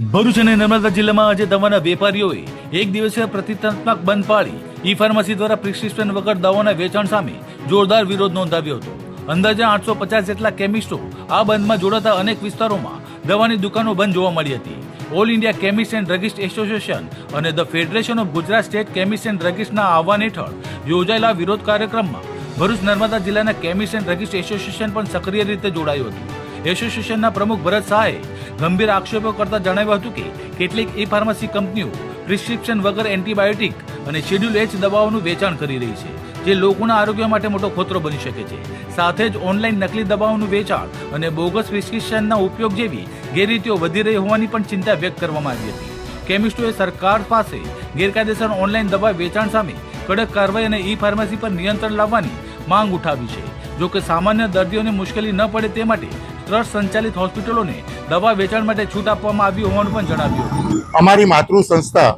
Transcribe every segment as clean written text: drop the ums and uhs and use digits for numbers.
ભરૂચ અને નર્મદા જિલ્લામાં આજે દવાના વેપારીઓએ એક દિવસીય પ્રતિકાત્મક બંધ પાડી ઈ ફાર્મસી દ્વારા પ્રિસ્ક્રિપ્શન વગર દવાઓના વેચાણ સામે જોરદાર વિરોધ નોંધાવ્યો હતો। અંદાજે 850 જેટલા કેમિસ્ટો આ બંધમાં જોડાતા અનેક વિસ્તારોમાં દવાની દુકાનો બંધ જોવા મળી હતી। All India chemist and druggist association અને the federation of Gujarat state chemist and ડ્રગિસ્ટના આહવાન હેઠળ યોજાયેલા વિરોધ કાર્યક્રમમાં ભરૂચ નર્મદા જિલ્લાના કેમિસ્ટ એન્ડ ડ્રગિસ્ટ એસોસિએશન પણ સક્રિય રીતે જોડાયું હતું। એસોસિએશનના પ્રમુખ ભરત શાહે ગંભીર આક્ષેપો કરતા જણાવ્યું હતું કે કેટલીક ઈ ફાર્મસી કંપનીઓ પ્રિસ્ક્રિપ્શન વગર એન્ટીબાયોટિક અને શેડ્યુલ એચ દવાઓનું વેચાણ કરી રહી છે, જે લોકોના આરોગ્ય માટે મોટો ખતરો બની શકે છે। સાથે જ ઓનલાઈન નકલી દવાઓનું વેચાણ અને બોગસ પ્રિસ્ક્રિપ્શનના ઉપયોગ જેવી ગેરરીતિઓ વધી રહી હોવાની પણ ચિંતા વ્યક્ત કરવામાં આવી હતી। કેમિસ્ટોએ સરકાર પાસે ગેરકાયદેસર ઓનલાઈન દવા વેચાણ સામે કડક કાર્યવાહી અને ઈ ફાર્મસી પર નિયંત્રણ લાવવાની માંગ ઉઠાવી છે। જો કે સામાન્ય દર્દીઓને મુશ્કેલી ન પડે તે માટે ટ્રસ્ટ સંચાલિત હોસ્પિટલોને દવા વેચાણ માટે છૂટ આપવામાં આવી હોવાનું પણ જણાવ્યું હતું। અમારી માતૃ સંસ્થા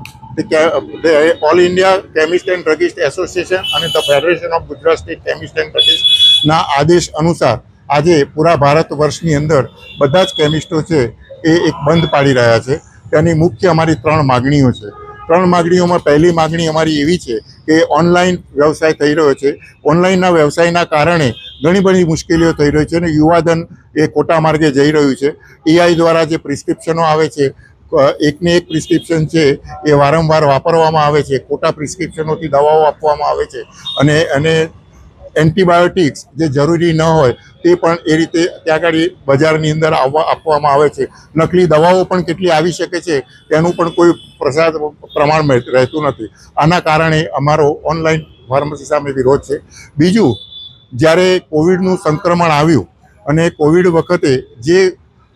all India chemist and druggist association અને the federation of Gujarat state chemist and ડ્રગિસ્ટના આદેશ અનુસાર આજે પૂરા ભારત વર્ષની અંદર બધા જ કેમિસ્ટો છે એ એક બંધ પાડી રહ્યા છે। તેની મુખ્ય અમારી 3 માગણીઓ છે। 3 માગણીઓમાં પહેલી માગણી અમારી એવી છે કે ઓનલાઈન વ્યવસાય થઈ રહ્યો છે, ઓનલાઈનના વ્યવસાયના કારણે ઘણી બધી મુશ્કેલીઓ થઈ રહી છે અને યુવાધન એ ખોટા માર્ગે જઈ રહ્યું છે। એઆઈ દ્વારા જે પ્રિસ્ક્રિપ્શનો આવે છે, એકને એક પ્રિસ્ક્રિપ્શન છે એ વારંવાર વાપરવામાં આવે છે, ખોટા પ્રિસ્ક્રિપ્શનોથી દવાઓ આપવામાં આવે છે અને એન્ટીબાયોટિક્સ જે જરૂરી ન હોય તે પણ એ રીતે ત્યાં આગળ બજારની અંદર આપવામાં આવે છે। નકલી દવાઓ પણ કેટલી આવી શકે છે તેનું પણ કોઈ પ્રમાણ રહેતું નથી। આના કારણે અમારો ઓનલાઈન ફાર્મસી સામે વિરોધ છે। બીજું, જ્યારે કોવિડનું સંક્રમણ આવ્યું અને કોવિડ વખતે જે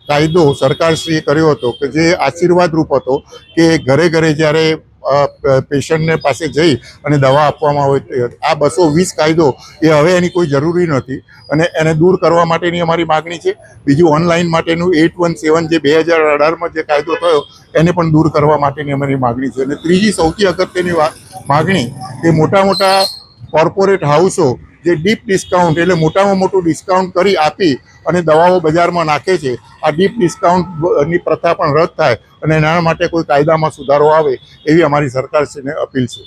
કાયદો સરકારશ્રીએ કર્યો હતો કે જે આશીર્વાદરૂપ હતો કે ઘરે ઘરે જ્યારે પેશન્ટને પાસે જઈ અને દવા આપવામાં આવે, આ 220 કાયદો એ હવે એની કોઈ જરૂરી નથી અને એને દૂર કરવા માટેની અમારી માગણી છે। બીજું, ઓનલાઈન માટેનું 817 જે 2018માં જે કાયદો થયો એને પણ દૂર કરવા માટેની અમારી માગણી છે। અને ત્રીજી સૌથી અગત્યની માગણી કે મોટા મોટા કોર્પોરેટ હાઉસો જે ડીપ ડિસ્કાઉન્ટ એટલે મોટામાં મોટું ડિસ્કાઉન્ટ કરી આપી અને દવાઓ બજારમાં નાખે છે, આ ડીપ ડિસ્કાઉન્ટની પ્રથા પણ રદ થાય અને એના માટે કોઈ કાયદામાં સુધારો આવે એવી અમારી સરકારશ્રીને અપીલ છે।